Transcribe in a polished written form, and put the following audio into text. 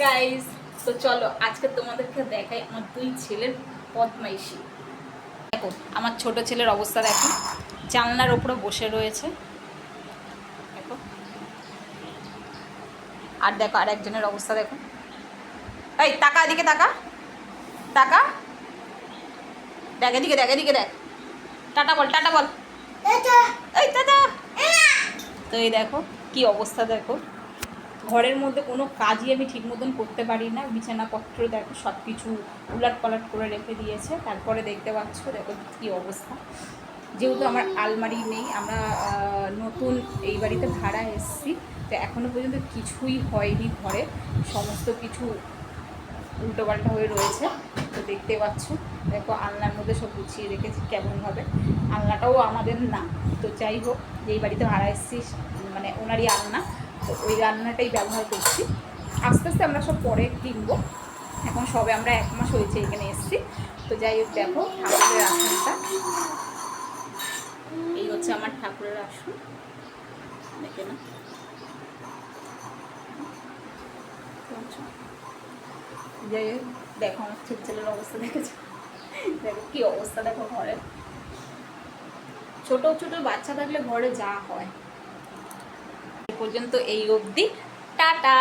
Guys, তো চলো আজকে তোমাদেরকে দেখাই আমার দুই ছেলের বদমাইশি। দেখো আমার ছোট ছেলের অবস্থা, দেখো জানলার ওপরে বসে রয়েছে, দেখো। আর দেখো আর একজনের অবস্থা দেখো। এই তাকা, এদিকে তাকা, তাকা, দেখ এদিকে, দেখ এদিকে, দেখ। টাটা বল, টাটা বল। এই টাটা। তো এই দেখো কি অবস্থা, দেখো ঘরের মধ্যে কোনো কাজই আমি ঠিক মতন করতে পারি না। বিছানাপত্র দেখো সব কিছু উলাট পালাট করে রেখে দিয়েছে। তারপরে দেখতে পাচ্ছ দেখো কী অবস্থা। যেহেতু আমার আলমারি নেই, আমরা নতুন এই বাড়িতে ভাড়া এসেছি, তো এখনও পর্যন্ত কিছুই হয়নি ঘরে, সমস্ত কিছু উল্টোপাল্টা হয়ে রয়েছে। তো দেখতে পাচ্ছ দেখো আলনার মধ্যে সব গুছিয়ে রেখেছি কেমনভাবে। আলনাটাও আমাদের না, তো যাই হোক যেই বাড়িতে ভাড়া এসেছি মানে ওনারই আলনা, তো ওই রান্নাটাই ব্যবহার করছি। আস্তে আস্তে আমরা সব পরে কিনবো, এখন সবে আমরা 1 মাস হয়েছে এখানে এসেছি। তো যাই হোক দেখো ঠাকুরের আসনটা, এই হচ্ছে আমার ঠাকুরের আসন, দেখে না। যাই হোক দেখো আমার ছোট ছেলের অবস্থা দেখেছো, দেখো কী অবস্থা, দেখো ঘরে ছোট ছোট বাচ্চা থাকলে ঘরে যা হয়। এ পর্যন্ত এই অবধি, টাটা।